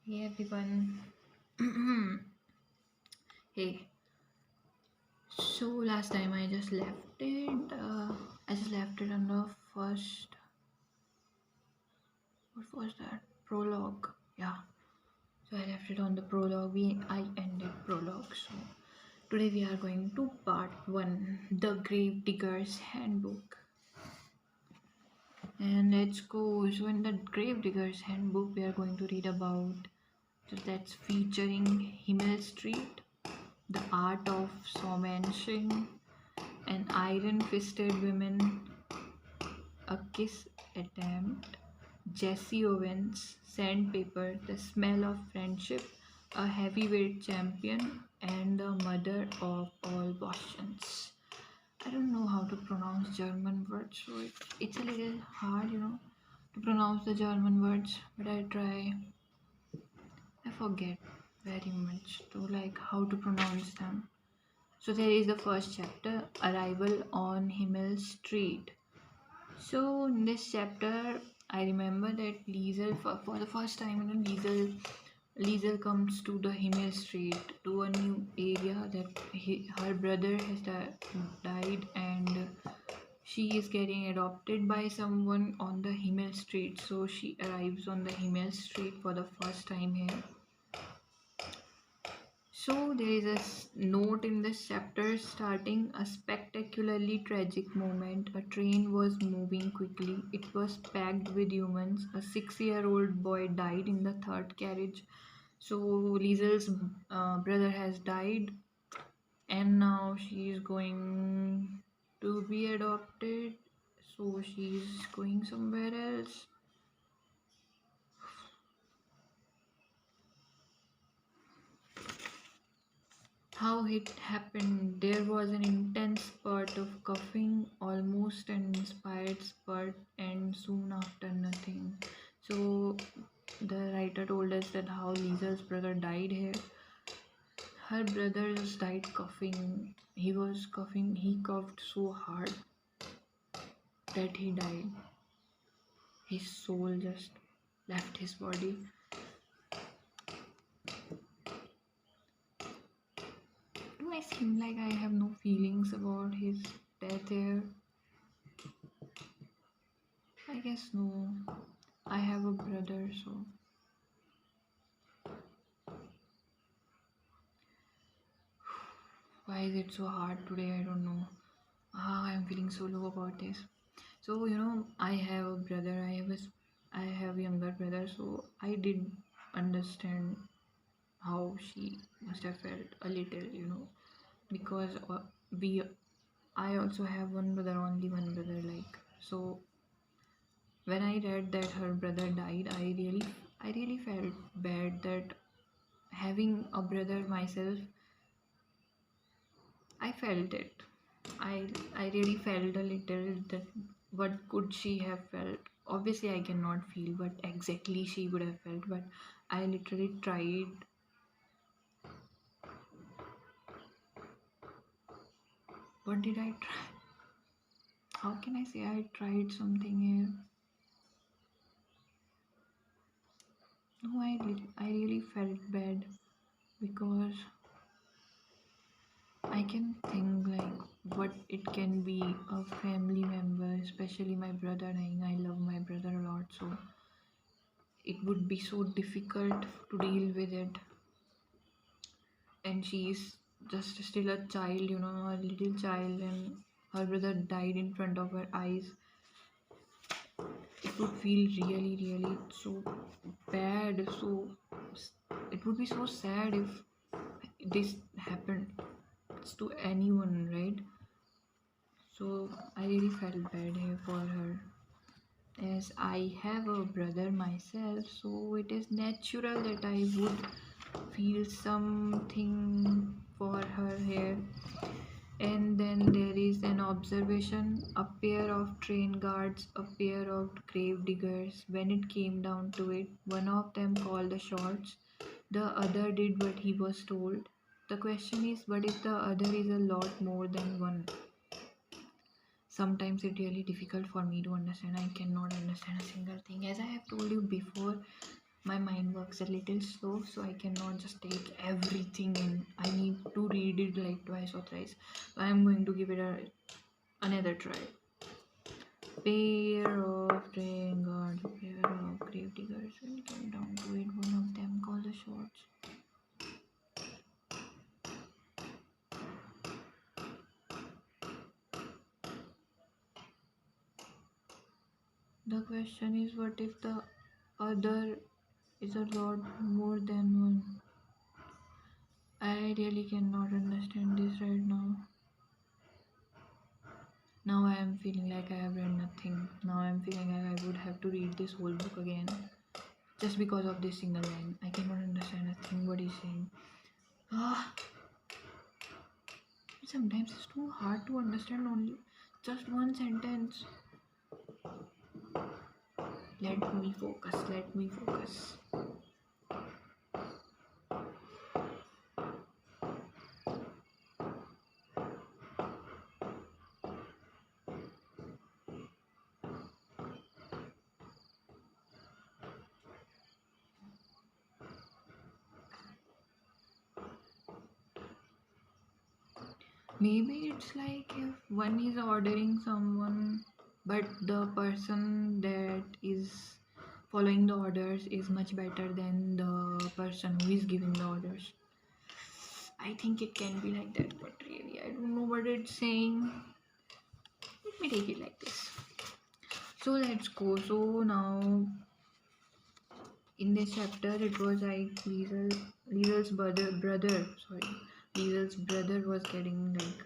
Hey everyone. Hey, so last time I just left it. I just left it on the first. What was that? Prologue. Yeah. So I left it on the prologue. I ended prologue. So today we are going to part one, the Grave Digger's Handbook. And let's go. So in the Grave Digger's Handbook, we are going to read about. So that's featuring Himmel Street, the art of showmanship, an iron-fisted woman, a kiss attempt, Jesse Owens, sandpaper, the smell of friendship, a heavyweight champion, and the mother of all Bosnians. I don't know how to pronounce German words, so it's a little hard, to pronounce the German words, but I try. I forget very much to like how to pronounce them. So there is the first chapter, Arrival on Himmel Street. So in this chapter, I remember that Liesel, for the first time, Liesel comes to the Himmel Street, to a new area that her brother has died, and she is getting adopted by someone on the Himmel Street. So she arrives on the Himmel Street for the first time here. So there is a note in this chapter starting a spectacularly tragic moment. A train was moving quickly. It was packed with humans. A 6-year-old boy died in the third carriage. So Liesel's brother has died, and now she is going to be adopted. So she's going somewhere else. How it happened. There was an intense spurt of coughing, almost an inspired spurt, and soon after, nothing. So, the writer told us that how Lisa's brother died here. Her brother just died coughing. He was coughing, he coughed so hard that he died. His soul just left his body. Do I seem like I have no feelings about his death here? I guess no. I have a brother, so why is it so hard today? I don't know. I'm feeling so low about this. So I have a brother. I have a younger brother. So I did understand how she must have felt a little, because we. I also have one brother, only one brother. Like so, when I read that her brother died, I really felt bad that having a brother myself, I felt it. I really felt a little that what could she have felt. Obviously, I cannot feel what exactly she would have felt, but I literally tried. What did I try? How can I say I tried something here? No, I really felt bad because I can think like what it can be a family member, especially my brother dying. I love my brother a lot, so it would be so difficult to deal with it. And she's just still a child, a little child, and her brother died in front of her eyes. It would feel really, really so bad. It would be so sad if this happened to anyone, right? So I really felt bad here for her. As I have a brother myself, so it is natural that I would feel something for her here. And then there is an observation, a pair of train guards, a pair of grave diggers. When it came down to it, one of them called the shots, the other did what he was told. The question is, what if the other is a lot more than one? Sometimes it's really difficult for me to understand. I cannot understand a single thing. As I have told you before, My mind works a little slow, so I cannot just take everything in. I need to read it like twice or thrice. So I'm going to give it another try. Pair of praying gods, pair of grave diggers. When it came down to it, one of them called the shots. The question is, what if the other is a lot more than one? I really cannot understand this right now. Now I am feeling like I have read nothing. Now I am feeling like I would have to read this whole book again. Just because of this single line. I cannot understand a thing what he's saying. Ah, sometimes it's too hard to understand only just one sentence. Let me focus, let me focus. Maybe it's like if one is ordering someone, but the person that is following the orders is much better than the person who is giving the orders. I think it can be like that, but really, I don't know what it's saying. Let me take it like this. So let's go. So now in this chapter, it was like Liesel's brother. Sorry, Liesel's brother was getting like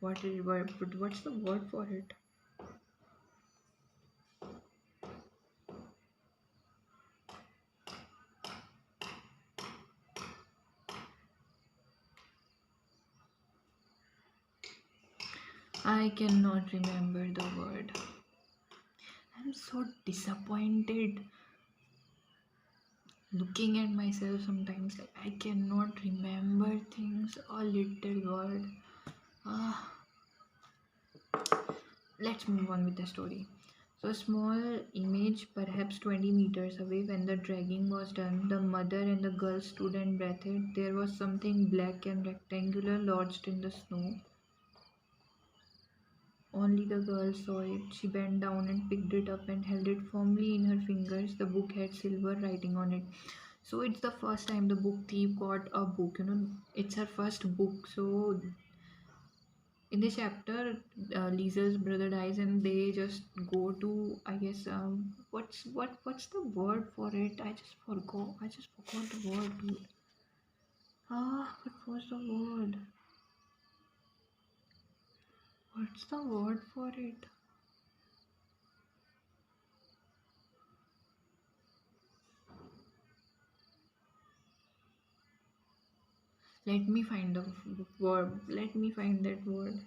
what's the word for it? I cannot remember the word. I'm so disappointed looking at myself sometimes. Like I cannot remember things. A little word. Ah, let's move on with the story. So, a small image, perhaps 20 meters away, when the dragging was done, the mother and the girl stood and breathed. There was something black and rectangular lodged in the snow. Only the girl saw it. She bent down and picked it up and held it firmly in her fingers. The book had silver writing on it. So it's the first time the book thief got a book. It's her first book. So in the chapter, Lisa's brother dies, and they just go to, I guess, what's the word for it? I just forgot. I just forgot the word, dude. Ah, what was the word? What's the word for it? Let me find the word. Let me find that word.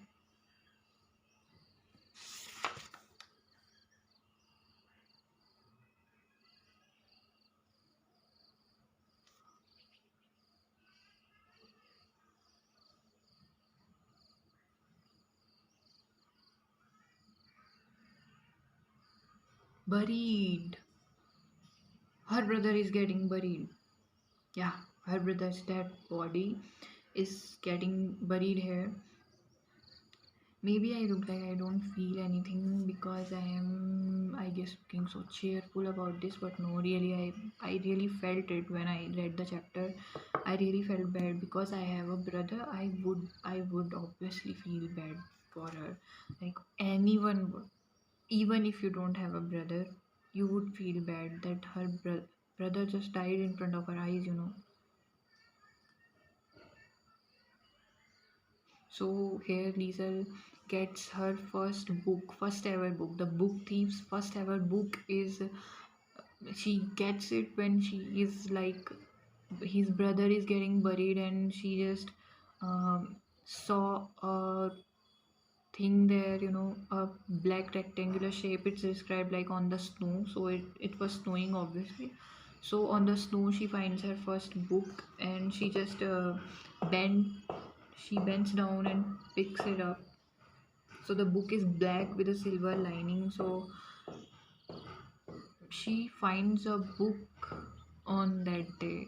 Buried. Her brother is getting buried. Yeah, her brother's dead body is getting buried here. Maybe I look like I don't feel anything because I am, I guess, looking so cheerful about this, but no, really, I really felt it when I read the chapter. I really felt bad because I have a brother. I would obviously feel bad for her. Like anyone would. Even if you don't have a brother, you would feel bad that her brother just died in front of her eyes. So here Liesel gets her first ever book. The book thief's first ever book is she gets it when she is like his brother is getting buried, and she just saw a thing there, a black rectangular shape. It's described like on the snow, so it was snowing obviously. So on the snow she finds her first book, and she just bend she bends down and picks it up. So the book is black with a silver lining. So she finds a book on that day.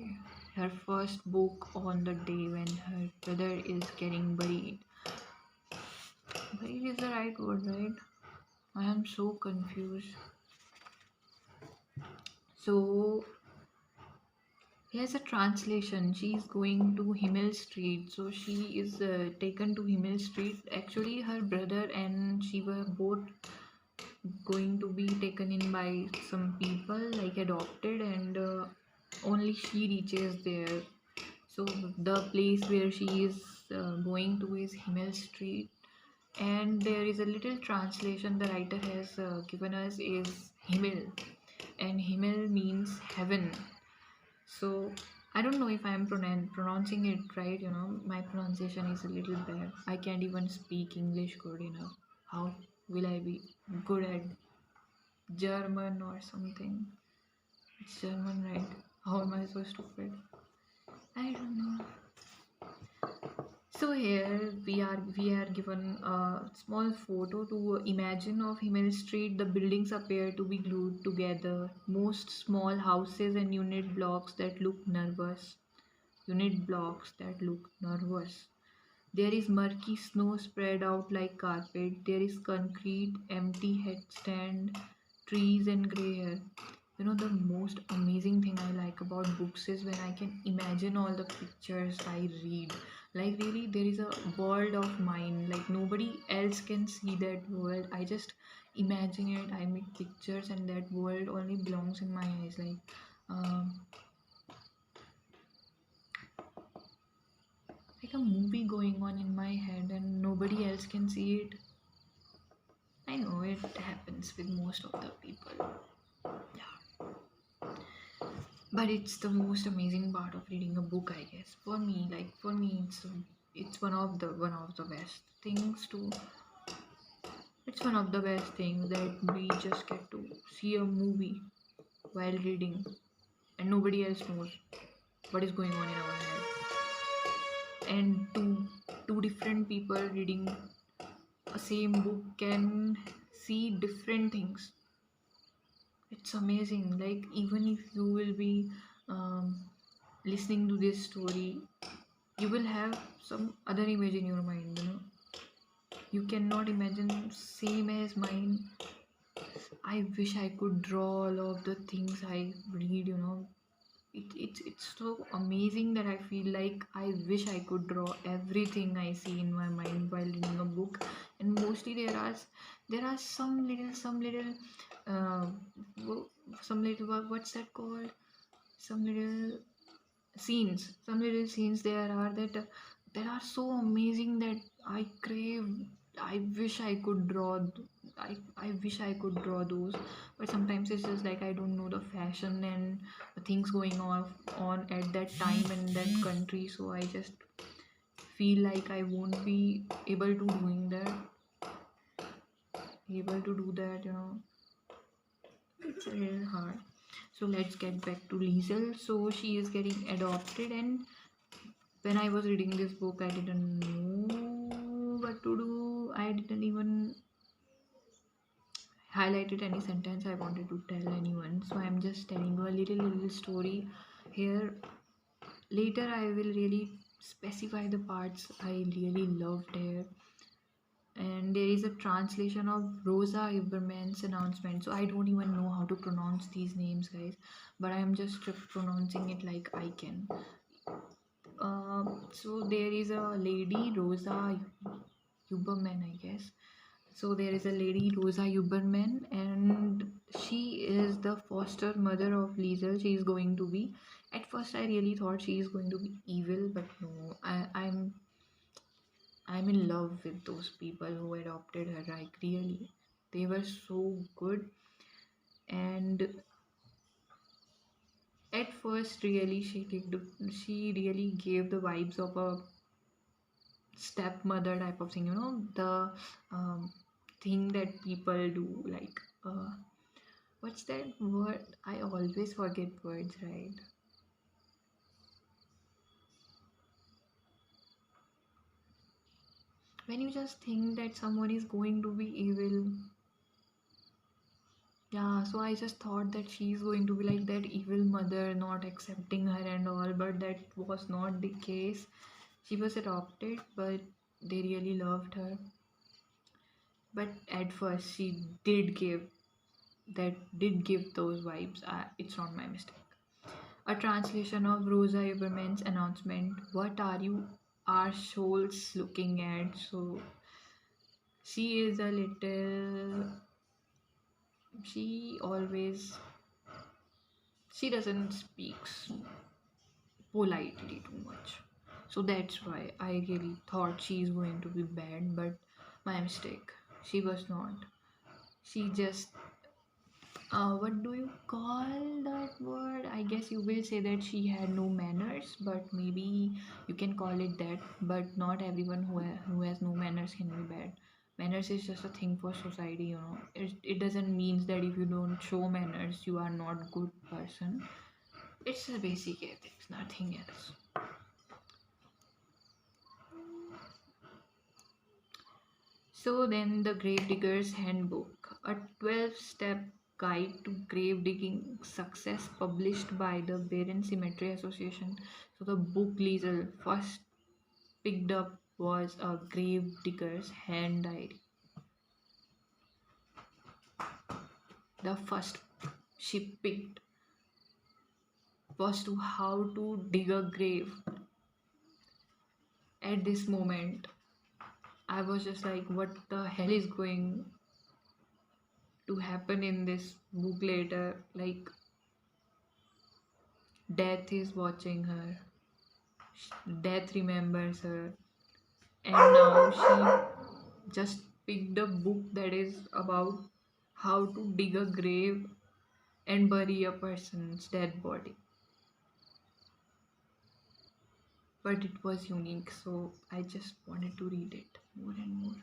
Her first book on the day when her brother is getting buried. Buried is the right word, right? I am so confused. So here's a translation. She is going to Himmel Street. So she is taken to Himmel Street. Actually, her brother and she were both going to be taken in by some people, like adopted, and only she reaches there. So the place where she is going to is Himmel Street, and there is a little translation the writer has given us is Himmel, and Himmel means heaven. So I don't know if I'm pronouncing it right. My pronunciation is a little bad. I can't even speak English good enough. How will I be good at German or something? It's German, right? How am I so stupid? I don't know. So here we are given a small photo to imagine of Himmel Street. The buildings appear to be glued together. Most small houses and unit blocks that look nervous. There is murky snow spread out like carpet. There is concrete, empty headstand, trees, and grey hair. The most amazing thing I like about books is when I can imagine all the pictures I read. Like, really, there is a world of mine. Like, nobody else can see that world. I just imagine it. I make pictures, and that world only belongs in my eyes. Like a movie going on in my head, and nobody else can see it. I know it happens with most of the people. Yeah. But it's the most amazing part of reading a book, I guess. For me, it's one of the best things to. It's one of the best things that we just get to see a movie while reading, and nobody else knows what is going on in our head. And two different people reading a same book can see different things. It's amazing. Like, even if you will be um, listening to this story, you will have some other image in your mind. You cannot imagine same as mine. I wish I could draw all of the things I read. It's so amazing that I feel like I wish I could draw everything I see in my mind while reading a book. And mostly there are some little uh, what's that called, some little some little scenes there are that are so amazing that I crave. I wish I could draw I wish I could draw those. But sometimes it's just like I don't know the fashion and the things going on at that time and that country, so I just feel like I won't be able to do that. It's a little hard. So let's get back to Liesel. So she is getting adopted, and when I was reading this book, I didn't know what to do. I didn't even highlighted any sentence I wanted to tell anyone. So I'm just telling you a little story here. Later, I will really specify the parts I really loved here. And there is a translation of Rosa Iberman's announcement. So I don't even know how to pronounce these names, guys, but I am just pronouncing it like I can. So there is a lady, Rosa Huberman, I guess. So there is a lady, Rosa Huberman, and she is the foster mother of Liesel. She is going to be. At first, I really thought she is going to be evil, but no. I'm in love with those people who adopted her. Like, really, they were so good. And at first, really, she really gave the vibes of a stepmother type of thing. The um, thing that people do, like what's that word? I always forget words, right? When you just think that someone is going to be evil, Yeah, so I just thought that she's going to be like that evil mother, not accepting her and all, but that was not the case. She was adopted, but they really loved her. But at first, she did give those vibes. It's not my mistake. A translation of Rosa Uberman's announcement, "What are you, our souls, looking at?" So she is a little. She always. She doesn't speak politely too much. So that's why I really thought she's going to be bad, but my mistake. She was not. She just what do you call that word? I guess you will say that she had no manners, but maybe you can call it that. But not everyone who has no manners can be bad. Manners is just a thing for society, you know. It doesn't mean that if you don't show manners, you are not good person. It's a basic ethics, nothing else. So then the Gravedigger's Handbook, a 12-step guide to grave digging success published by the Barren Cemetery Association. So the book Liesel first picked up was a grave digger's hand diary. The first she picked was to how to dig a grave. At this moment, I was just like, what the hell is going to happen in this book later? Like, death is watching her, death remembers her, and now she just picked a book that is about how to dig a grave and bury a person's dead body. But it was unique, so I just wanted to read it more and more.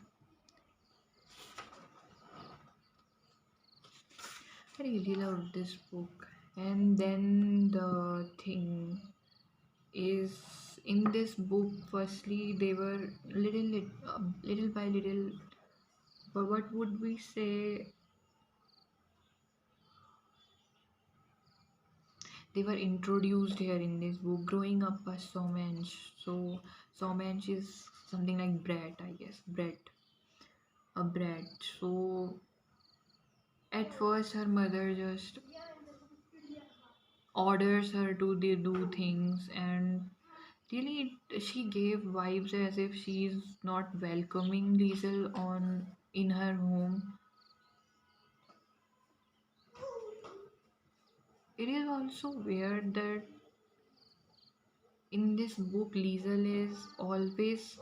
I really loved this book. And then the thing is, in this book, firstly, they were little by little, but what would we say? They were introduced here in this book. Growing up as Somench, so Somench is something like brat, I guess, a brat. So at first, her mother just orders her to do things, and really she gave vibes as if she's not welcoming Liesel on in her home. It is also weird that in this book Liesel is always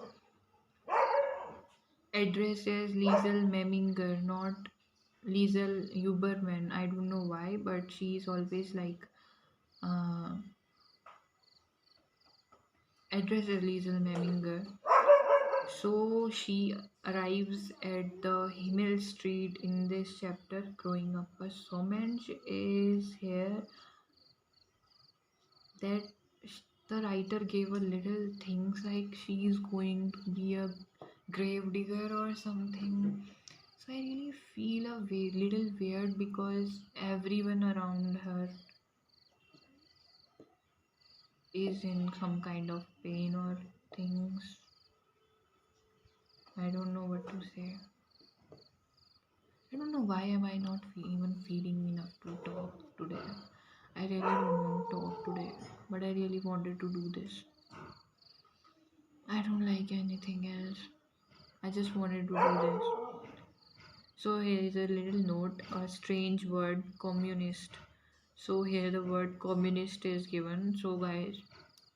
addressed as Liesel Meminger, not Liesel Huberman. I don't know why, but she is always like uh, addressed as Liesel Meminger. So she arrives at the Himmel Street in this chapter. Growing up a Somench is here that the writer gave a little things like she is going to be a grave digger or something. So I really feel a little weird because everyone around her is in some kind of pain or things. I don't know what to say. I don't know why am I not even feeling enough to talk today. I really don't want to talk today, but I really wanted to do this. I don't like anything else. I just wanted to do this. So here is a little note, a strange word, communist. So here the word communist is given. So guys,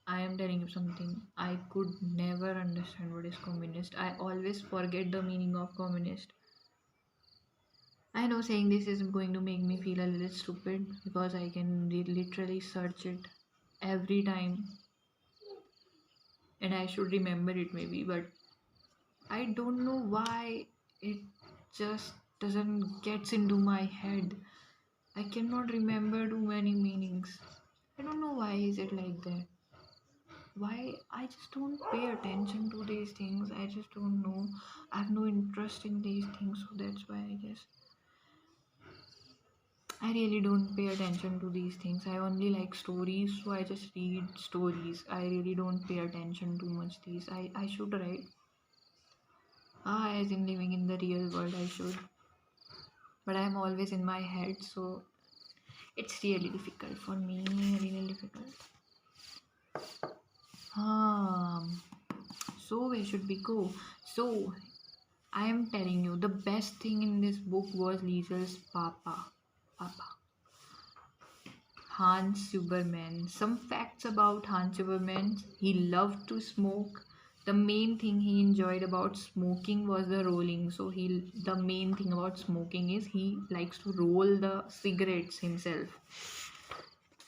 I am telling you something. I could never understand what is communist. I always forget the meaning of communist. I know saying this is going to make me feel a little stupid because I can literally search it every time and I should remember it maybe, but I don't know why it just doesn't gets into my head. I cannot remember too many meanings. I don't know why is it like that. Why I just don't pay attention to these things. I just don't know. I have no interest in these things, so that's why I guess. I really don't pay attention to these things. I only like stories, so I just read stories. I really don't pay attention too much these. I should write. As in living in the real world, I should. But I'm always in my head, so it's really difficult for me. Really difficult. Um. So where should we go? So I am telling you, the best thing in this book was Liesel's Papa. Hans Superman. Some facts about Hans Superman: he loved to smoke. The main thing he enjoyed about smoking was the rolling. So the main thing about smoking is he likes to roll the cigarettes himself.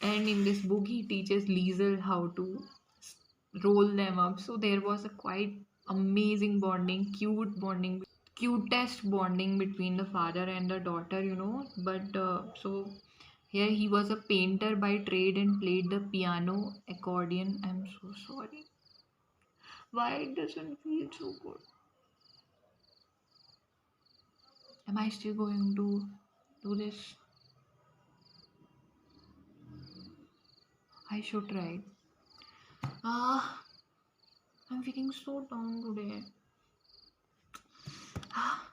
And in this book, he teaches Liesel how to roll them up. So there was a quite amazing bonding, cutest bonding between the father and the daughter, But so here he was a painter by trade and played the piano, accordion. I'm so sorry. Why it doesn't feel so good? Am I still going to do this? I should try. Ah, I'm feeling so down today. Ah,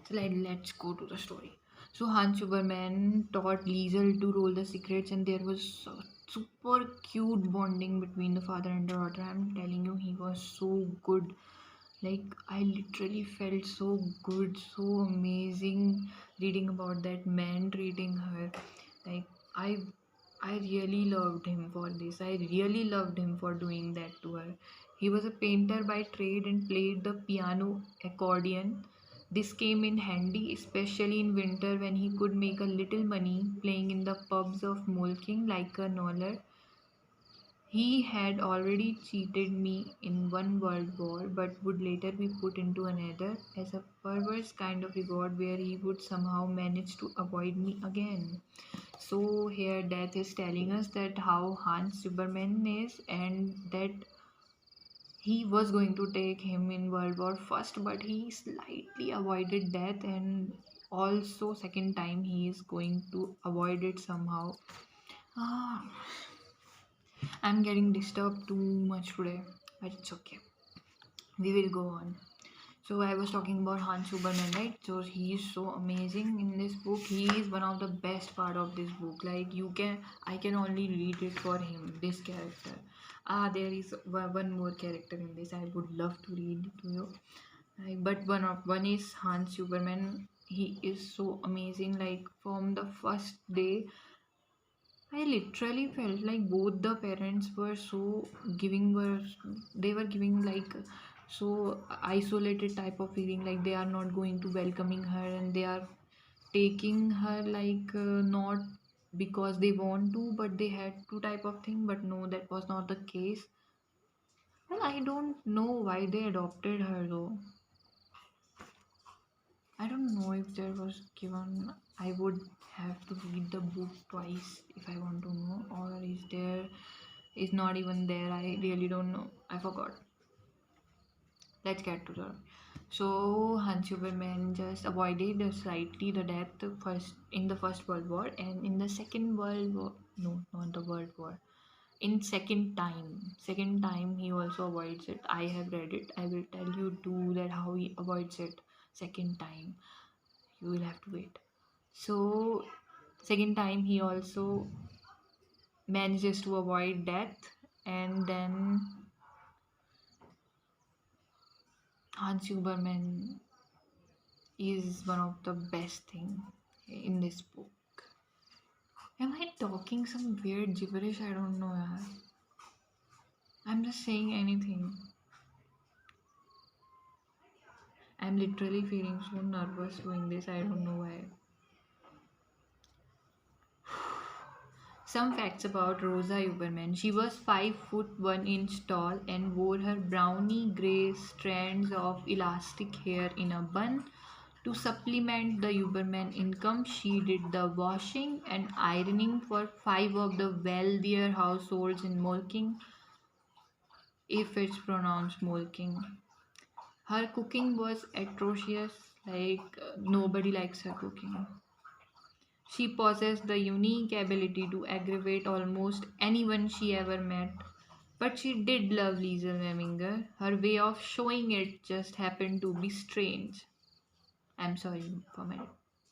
so let's go to the story. So Hans Superman taught Liesel to roll the cigarettes, and there was a super cute bonding between the father and the daughter. I'm telling you, he was so good. Like I literally felt so good, so amazing reading about that man treating her. Like I I really loved him for this. I really loved him for doing that to her. He was a painter by trade and played the piano, accordion. This came in handy, especially in winter when he could make a little money playing in the pubs of Molking like a Noller. He had already cheated me in one world war, but would later be put into another as a perverse kind of reward where he would somehow manage to avoid me again. So here Death is telling us that how Hans Superman is, and that he was going to take him in World War First, but he slightly avoided death, and also second time he is going to avoid it somehow. Ah, I'm getting disturbed too much today, but it's okay. We will go on. So I was talking about Hans Superman, right? So he is so amazing in this book. He is one of the best part of this book. Like I can only read it for him. This character. There is one more character in this. I would love to read it to you. But one is Hans Superman. He is so amazing. Like from the first day, I literally felt like both the parents were so they were giving like so isolated type of feeling, like they are not going to welcoming her, and they are taking her like not because they want to, but they had to type of thing. But no, that was not the case. Well, I don't know why they adopted her though. I don't know if there was given. I would have to read the book twice if I want to know, or is not even there. I really don't know. I forgot. Let's get to the. So Hans Superman just avoided slightly the death first in the First World War, and in the Second World War. No, not the World War. In second time he also avoids it. I have read it. I will tell you too that how he avoids it second time. You will have to wait. So, second time he also manages to avoid death, and then Hans Huberman is one of the best thing in this book. Am I talking some weird gibberish? I don't know. Yaar. I'm just saying anything. I'm literally feeling so nervous doing this. I don't know why. Some facts about Rosa Huberman. She was 5 foot 1 inch tall and wore her browny gray strands of elastic hair in a bun. To supplement the Huberman income, she did the washing and ironing for 5 of the wealthier households in Molking, if it's pronounced Molking. Her cooking was atrocious, like nobody likes her cooking. She possessed the unique ability to aggravate almost anyone she ever met. But she did love Liesel Meminger. Her way of showing it just happened to be strange. I'm sorry for my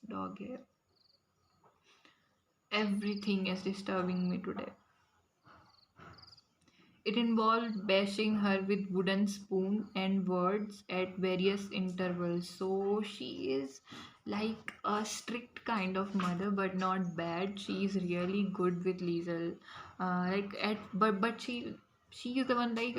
dog here. Everything is disturbing me today. It involved bashing her with wooden spoon and words at various intervals. So she is like a strict kind of mother, but not bad. She is really good with Liesel. Like at but she is the one like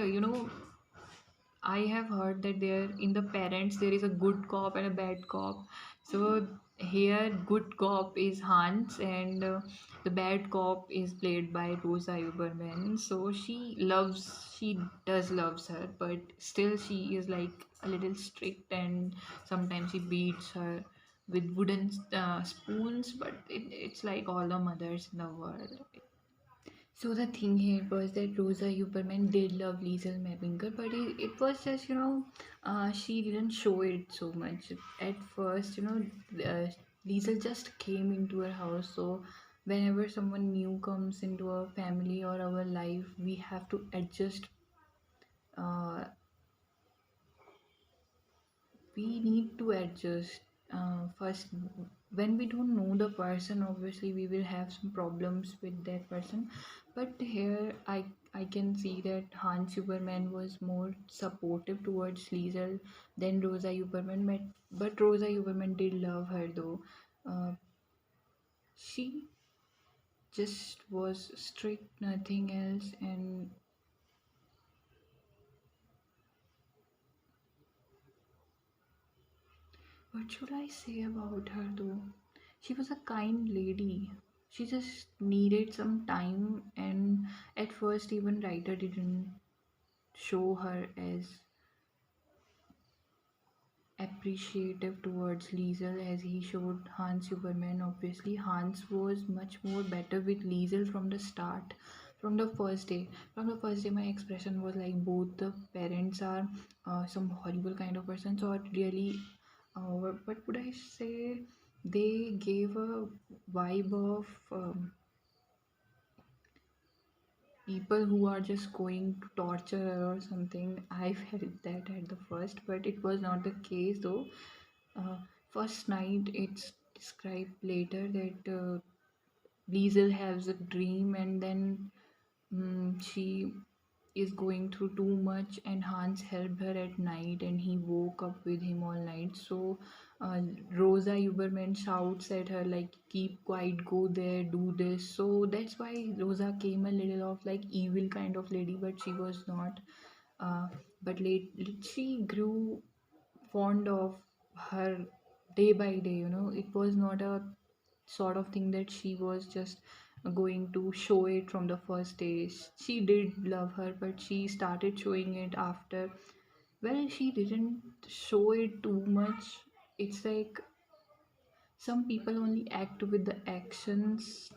I have heard that there in the parents there is a good cop and a bad cop. So here, good cop is Hans, and the bad cop is played by Rosa Uberman. So she does loves her, but still she is like a little strict, and sometimes she beats her with wooden spoons. But it's like all the mothers in the world. So the thing here was that Rosa Huberman did love Liesel Mappinger, but it was just she didn't show it so much at first. Liesel just came into her house, so whenever someone new comes into our family or our life, we have to adjust. Uh, we need to adjust first. When we don't know the person, obviously we will have some problems with that person, but here I can see that Hans Superman was more supportive towards Liesel than Rosa Superman, but Rosa Superman did love her though. She just was strict, nothing else. And what should I say about her though? She was a kind lady. She just needed some time, and at first, even writer didn't show her as appreciative towards Liesel as he showed Hans Superman. Obviously, Hans was much more better with Liesel from the start, from the first day. From the first day, my expression was like both the parents are some horrible kind of persons, or really, what would I say? They gave a vibe of people who are just going to torture her or something. I felt that at the first, but it was not the case though. uh, First night, it's described later that Liesel has a dream, and then she is going through too much, and Hans helped her at night, and he woke up with him all night. So uh, Rosa Uberman shouts at her like, keep quiet, go there, do this. So that's why Rosa came a little of like evil kind of lady, but she was not. uh, but she grew fond of her day by day. It was not a sort of thing that she was just going to show it from the first day. She did love her, but she started showing it after. Well, she didn't show it too much. It's like some people only act with the actions,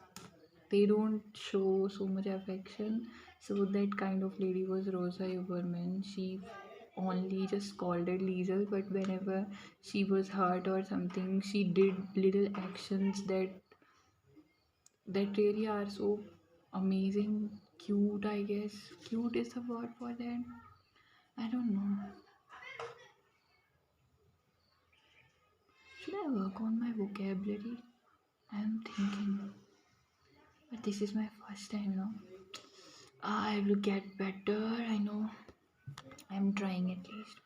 they don't show so much affection. So that kind of lady was Rosa Uberman. She only just scolded Liesel, but whenever she was hurt or something, she did little actions that really are so amazing, cute. I guess cute is the word for that. I don't know. Should I work on my vocabulary? I'm thinking, but this is my first time. I will get better. I know. I'm trying at least.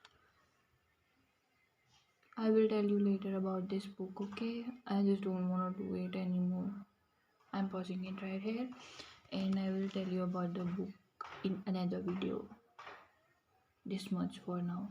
I will tell you later about this book, okay? I just don't want to do it anymore. I'm pausing it right here, and I will tell you about the book in another video. This much for now.